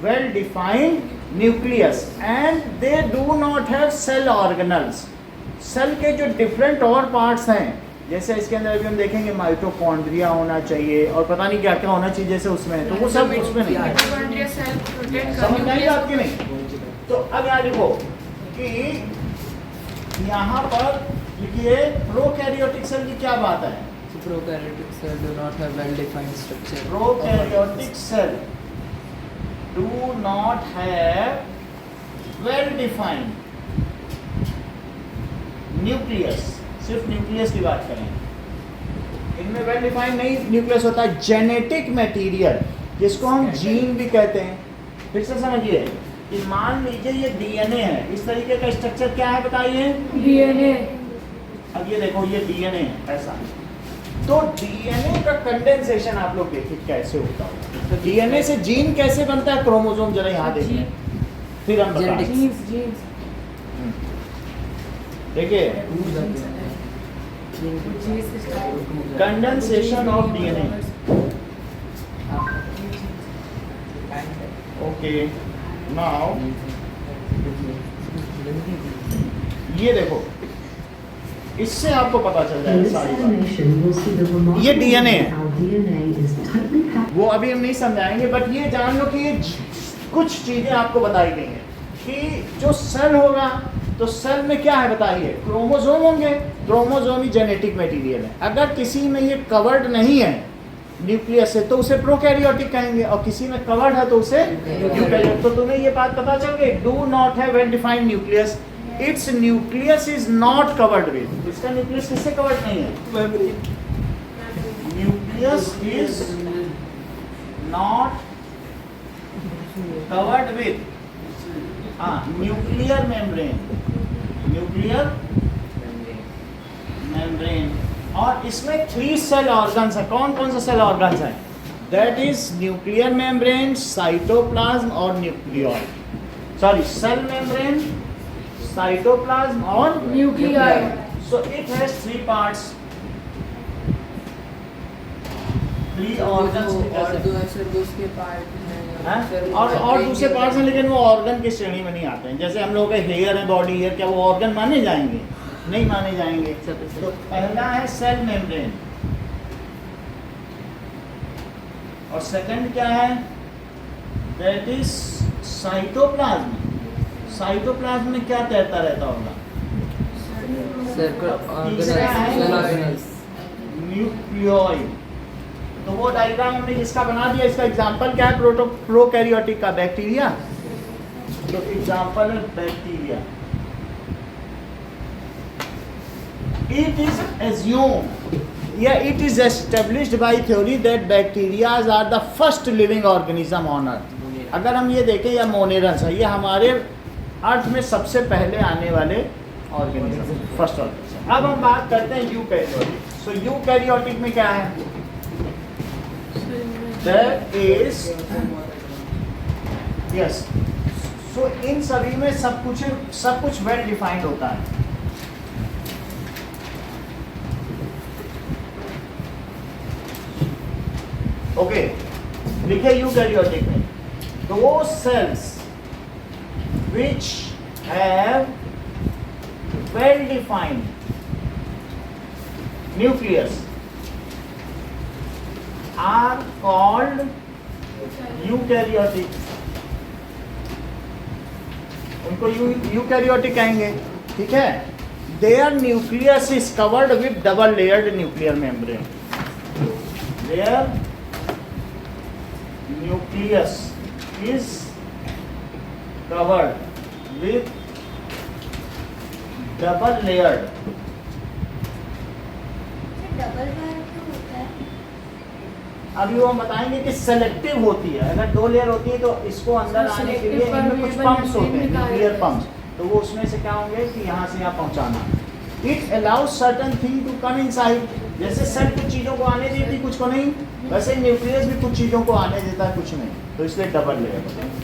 well defined nucleus and they do not have cell organelles. Cell के जो डिफरेंट और पार्ट्स हैं, जैसे इसके अंदर अभी हम देखेंगे माइटोकॉन्ड्रिया होना चाहिए और पता नहीं क्या क्या होना चाहिए, जैसे उसमें है, तो वो सब उसमें नहीं है। माइटोकॉन्ड्रिया सेल प्रोटेक्ट समझ नहीं आपकी नहीं? तो अब यहाँ देखो कि यहाँ पर लिखिए प्रोकैरियोटिक सेल की क्या बात है। Prokaryotic cell do not have well-defined structure. Prokaryotic cell do not have well-defined nucleus। सिर्फ न्यूक्लियस की बात करें, इनमें वेल डिफाइंड नहीं न्यूक्लियस होता है। जेनेटिक मटेरियल जिसको हम जीन भी कहते हैं। फिर से समझिए कि मान लीजिए ये डीएनए है, इस तरीके का स्ट्रक्चर क्या है बताइए? डीएनए। अब ये देखो, ये डीएनए है ऐसा। तो डीएनए का कंडेंसेशन आप लोग देखिए कैसे होता है। तो डीएनए से जीन कैसे बनता है? क्रोमोसोम जरा यहाँ देखिए, फिर हम बताएं। देखिए, condensation of DNA. Okay, now ये देखो, इससे आपको पता चल जाएगा सारी बात। ये डीएनए है, वो अभी हम नहीं समझाएंगे, बट ये जान लो कि ये कुछ चीजें आपको बताई गई हैं कि जो सेल होगा तो सेल में क्या है बताइए? क्रोमोसोम होंगे। क्रोमोसोम ही जेनेटिक मटेरियल है। अगर किसी में ये कवर्ड नहीं है न्यूक्लियस से तो उसे प्रोकैरियोटिक कहेंगे, और किसी में कवर्ड है तो उसे यूकैरियोटिक। तो तुम्हें ये बात पता चल गई, do not have well defined nucleus. Its nucleus is not covered with, इसका न्यूक्लियस किससे कवर्ड नहीं है? Nucleus is not covered with nuclear membrane, nuclear membrane. और इसमें 3 सेल ऑर्गन्स है। कौन कौन से सेल ऑर्गन्स हैं? That is nuclear membrane, cytoplasm और nucleoid. Sorry, cell membrane, cytoplasm और nucleoid. So it has 3 parts, 3 organs. और दो ऐसे दूसरे पार्ट हैं और दूसरे पार्ट्स हैं, लेकिन वो ऑर्गन की श्रेणी में नहीं आते हैं। जैसे हम लोगों के हेयर है, बॉडी हेयर, क्या वो ऑर्गन माने जाएंगे? नहीं माने जाएंगे। तो पहला है सेल मेम्ब्रेन, और सेकंड क्या है? That is cytoplasm. साइटोप्लाज्म में क्या तैरता रहता होगा? तीसरा है न्यूक्लियोइड। तो वो डायग्राम हमने जिसका बना दिया, इसका एग्जांपल क्या है? प्रोकैरियोटिक का बैक्टीरिया। तो एग्जांपल है bacteria. It is assumed, it is established by theory that bacteria are the first living organism on earth. अगर हम ये देखें, या मोनेरल्स है, ये हमारे अर्थ में सबसे पहले आने वाले ऑर्गेनिज्म, फर्स्ट ऑर्गेनिज्म। अब हम बात करते हैं यूकैरियोटिक। सो यूकैरियोटिक में क्या है? That is, yes. So इन सभी में सब कुछ वेल डिफाइंड होता है। ओके, लिखे यूकैरियोटिक में those cells which have well defined nucleus are called eukaryotic। उनको यूकैरियोटिक कहेंगे, ठीक है। Their nucleus is covered with double layered nuclear membrane। Their nucleus is covered with double layered। Double layer क्यों होता है? अभी वो हम बताएंगे कि सेलेक्टिव होती है। अगर 2 लेयर होती है तो इसको अंदर आने के लिए इनमें कुछ पंप्स होते हैं, न्यूक्लियर पंप्स। तो वो उसमें से क्या होंगे कि यहाँ से यहाँ पहुँचाना। It allows certain thing to come inside. जैसे सेल कुछ चीज़ों को आने देती, कुछ को नहीं, वैसे न्यूक्लियस भी कुछ चीज़ों को आने देता है, कुछ नहीं। तो इसलिए double layer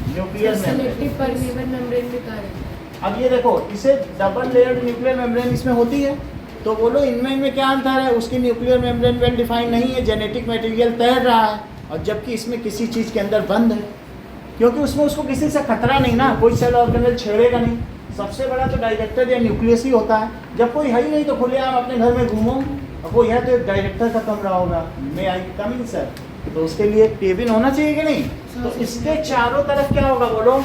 nuclear selective membrane. Permeable membrane भी कहा जाता है। अब ये देखो, इसे डबल लेयर्ड न्यूक्लियर मेम्ब्रेन इसमें होती है। तो बोलो इनमें क्या अंतर है? उसकी न्यूक्लियर मेम्ब्रेन वेल डिफाइंड नहीं है, जेनेटिक मटेरियल तैर रहा है, और जबकि इसमें किसी चीज़ के अंदर बंद है, क्योंकि उसमें उसको किसी से खतरा नहीं ना, कोई सेल ऑर्गेनेल छेड़ेगा नहीं। सबसे बड़ा तो डायरेक्टर या न्यूक्लियस ही होता है। जब कोई है ही नहीं तो खुले आप अपने घर में घूमो, और कोई है तो एक डायरेक्टर का कमरा होगा, मे आई कम इन सर, तो उसके लिए एक केबिन होना चाहिए कि नहीं? तो इसके चारों तरफ क्या होगा बोलो?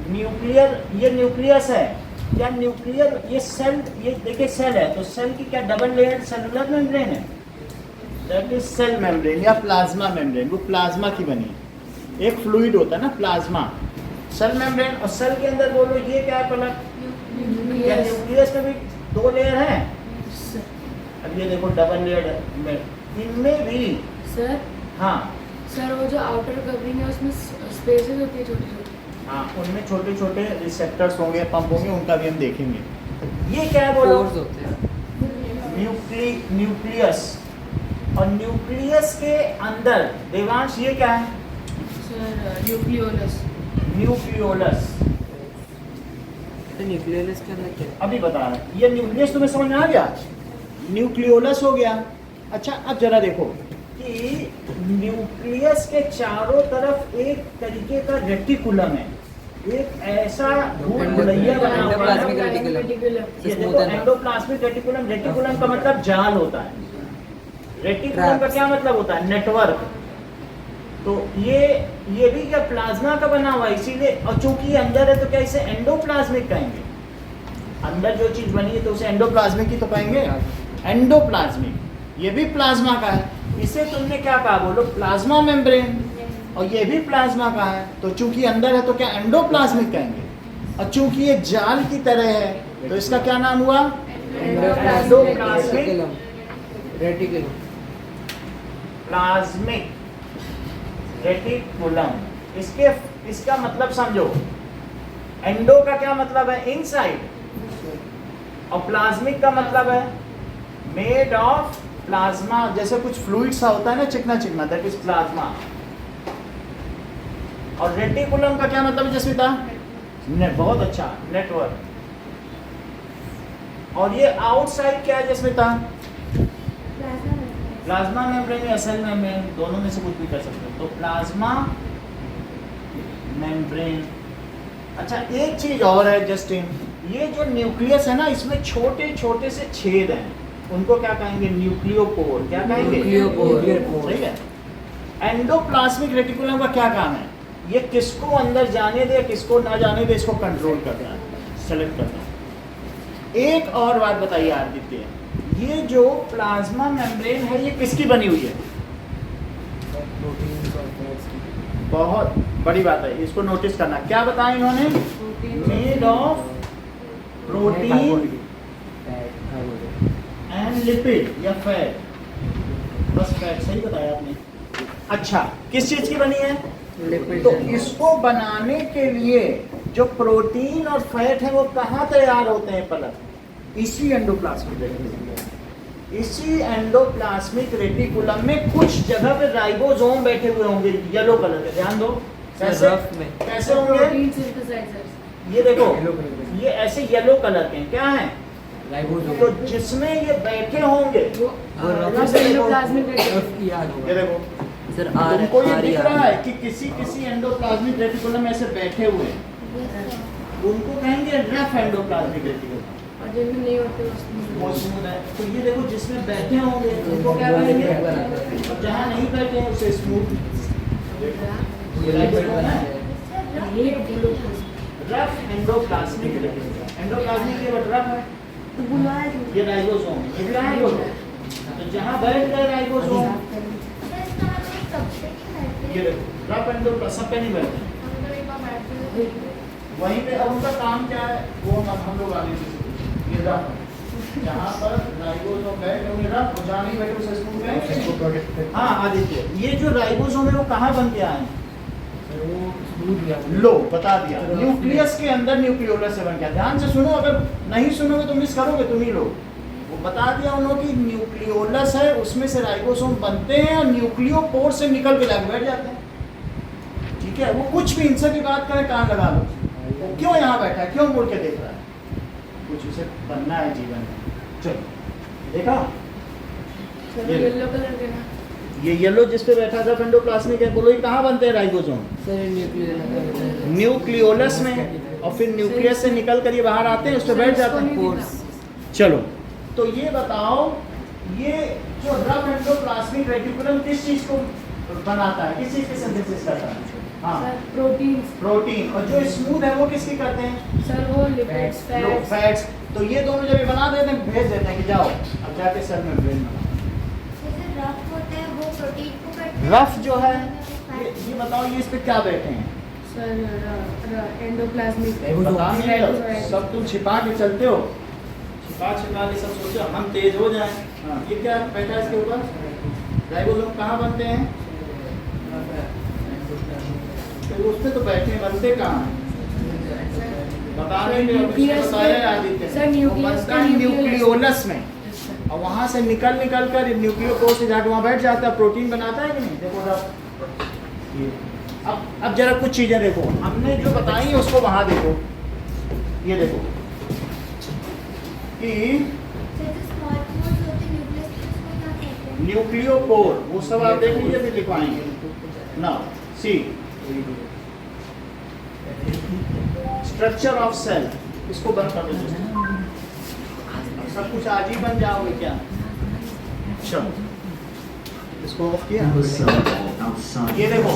न्यूक्लियर, ये न्यूक्लियस है या न्यूक्लियर, ये सेल, ये देखिए सेल है, तो सेल की क्या डबल लेयर्ड सेलुलर मेम्ब्रेन है? दैट इज सेल मेम्ब्रेन या प्लाज्मा मेम्ब्रेन। वो प्लाज्मा की बनी है, एक फ्लूइड होता है ना प्लाज्मा, सेल मेम्ब्रेन। और सेल के अंदर बोलो ये क्या है? पलक, क्या न्यूक्लियस में भी 2 लेयर है? अब ये देखो डबल लेयर्ड में, इनमें भी सर। हाँ सर, वो जो आउटर कवरिंग है उसमें स्पेसेस होती है छोटी छोटी। हाँ, उनमें छोटे छोटे रिसेप्टर्स होंगे, पंप होंगे, उनका भी हम देखेंगे। ये क्या है बोलो? पोर्स होते हैं। न्यूक्लियस। और न्यूक्लियस के अंदर देवांश ये क्या है? Sir, nucleolus. न्यूक्लियोलस। तो न्यूक्लियोलस के अंदर क्या? अभी बता रहा है। ये न्यूक्लियस तुम्हें समझ में आ गया? न्यूक्लियोलस हो गया। अच्छा, अब जरा देखो कि न्यूक्लियस के चारों तरफ एक तरीके का रेटिकुलम है, एक ऐसा भूलभुलैया बना हुआ है। Endoplasmic reticulum. ये देखो, एंडोप्लाज्मिक रेटिकुलम। रेटिकुलम का मतलब जाल होता है। रेटिकुलम का क्या मतलब होता है? नेटवर्क। तो ये भी क्या प्लाज्मा का बना हुआ है, इसीलिए। और चूंकि अंदर है तो क्या इसे एंडोप्लाज्मिक कहेंगे? अंदर जो चीज बनी है तो उसे एंडोप्लाज्मिक ही तो कहेंगे। एंडोप्लाज्मिक, ये भी प्लाज्मा का है। इसे तुमने क्या कहा बोलो? Plasma membrane. और ये भी प्लाज्मा का है, तो चूंकि अंदर है तो क्या एंडोप्लाज्मिक कहेंगे? और चूंकि ये जाल की तरह है तो इसका क्या नाम हुआ? Endoplasmic reticulum plasmic reticulum. इसका मतलब समझो, एंडो का क्या मतलब है? इनसाइड, और प्लाज्मिक का मतलब है मेड ऑफ प्लाज्मा। जैसे कुछ फ्लूइड सा होता है ना, चिकना चिकना, दैट इज प्लाज्मा। और रेटिकुलम का क्या मतलब है जसविता? बहुत अच्छा, नेटवर्क। और ये आउटसाइड क्या है जसविता? प्लाज्मा मेम्ब्रेन या सेल मेम्ब्रेन, दोनों में से कुछ भी कर सकते हो। तो प्लाज्मा मेम्ब्रेन। अच्छा, एक चीज और है जस्टिन, ये जो न्यूक्लियस है ना, इसमें छोटे छोटे से छेद हैं, उनको क्या कहेंगे? न्यूक्लियोपोर। क्या कहेंगे? न्यूक्लियोपोर। सही है। एंडोप्लाज्मिक रेटिकुलम का क्या काम है? ये किसको अंदर जाने दे, किसको ना जाने दे, इसको कंट्रोल करता है, सेलेक्ट करता है। एक और बात बताइए आदित्य, ये जो प्लाज्मा मेम्ब्रेन है ये किसकी बनी हुई है? बहुत बड़ी बात है, इसको नोटिस करना। क्या बताया इन्होंने? Made of protein and lipid या फैट। बस फैट, सही बताया आपने। अच्छा, किस चीज की बनी है? तो इसको बनाने के लिए जो प्रोटीन और फैट है वो कहाँ तैयार होते हैं पलक? इसी एंडोप्लाज्मिक रेटिकुलम। इसी एंडोप्लाज्मिक रेटिकुलम में कुछ जगह पे राइबोसोम बैठे हुए होंगे, येलो कलर के। ध्यान दो कैसे कैसे होंगे? Protein synthesisers. ये देखो, ये ऐसे येलो कलर के हैं। क्या है? राइबोसोम। तो जिसमें ये बैठे होंगे, वो एंडोप्लाज्मिक ये देखो, सर तुमको ये दिख रहा है कि किसी एंडोप्लाज्मिक रेटिकुलम ऐसे बैठे हुए हैं, उनको कहेंगे रफ एंडोप्लाज्मिक रेटिकुलम। और जिनमें नहीं होते वो स्मूथ है। तो ये देखो, जिसमें बैठे होंगे उनको क्या कहेंगे? और जहाँ नहीं बैठे हैं उसे smooth. Rough endoplasmic reticulum. Endoplasmic ये रफ है, ये राइबोसोम। तो जहाँ बैठ गए राइबोसोम, ये देखो रफ एंडोप्लाज्मिक, सब पे नहीं बैठे वहीं पे। अब उनका काम क्या है वो हम लोग आगे से ये रफ, जहाँ पर राइबोसोम बैठे होंगे रफ, जहाँ नहीं बैठे उसे स्मूथ कहेंगे। हाँ आदित्य, ये जो राइबोसोम है वो कहाँ बन के आए हैं? लो बता दिया, न्यूक्लियस के अंदर न्यूक्लियोलस से बन गया। ध्यान से सुनो, अगर नहीं सुनोगे तो मिस करोगे तुम ही लोग। वो बता दिया उन्होंने कि न्यूक्लियोलस है, उसमें से राइबोसोम बनते हैं और न्यूक्लियोपोर से निकल के जाके बैठ जाते हैं। ठीक है, वो कुछ भी इनसे भी बात करें, कान लगा लो। वो क्यों यहाँ बैठा है, क्यों मुड़ के देख रहा है? कुछ उसे बनना है जीवन में। चलो देखा, येलो कलर के ना। ये येलो जिस पे बैठा था एंडोप्लाज्मिक है। बोलो ये कहाँ बनते हैं राइबोसोम? सर न्यूक्लियोलस में, और फिर न्यूक्लियस से निकल कर ये बाहर आते हैं, उस पर बैठ जाते हैं। चलो, तो ये बताओ, ये जो रफ एंडोप्लाज्मिक रेटिकुलम किस चीज को बनाता है, किस चीज की सिंथेसिस करता है? हाँ, प्रोटीन। और जो स्मूथ है वो किसकी करते हैं? सर वो लिपिड्स, फैट्स। तो ये दोनों जब बना देते हैं, भेज देते हैं कि जाओ अब जाके सेल में ब्रेन बनाओ। रफ जो है ये बताओ, ये इस पे क्या बैठे हैं? Sir endoplasmic. बता नहीं रहे, सब तुम छिपा के चलते हो, छिपा के सब सोचो हम तेज हो जाएं। हाँ, ये क्या बैठा है इसके ऊपर? राइबोसोम कहाँ बनते हैं? तो उस पे तो बैठे हैं, बनते कहाँ हैं? बता नहीं रहे, बताया आदित्य। सर न्यूक्लियोलस में, और वहां से निकल कर न्यूक्लियोपोर से जाकर वहां बैठ जाता है, प्रोटीन बनाता है कि नहीं? देखो अब जरा कुछ चीजें देखो, हमने जो बताई है उसको वहां देखो। ये देखो कि न्यूक्लियोपोर, वो सब आप देख लीजिए, फिर लिखवाएंगे ना। सी स्ट्रक्चर ऑफ सेल, इसको बंद कर दो। सब कुछ आज ही बन जाओगे क्या? चलो इसको ऑफ किया। ये देखो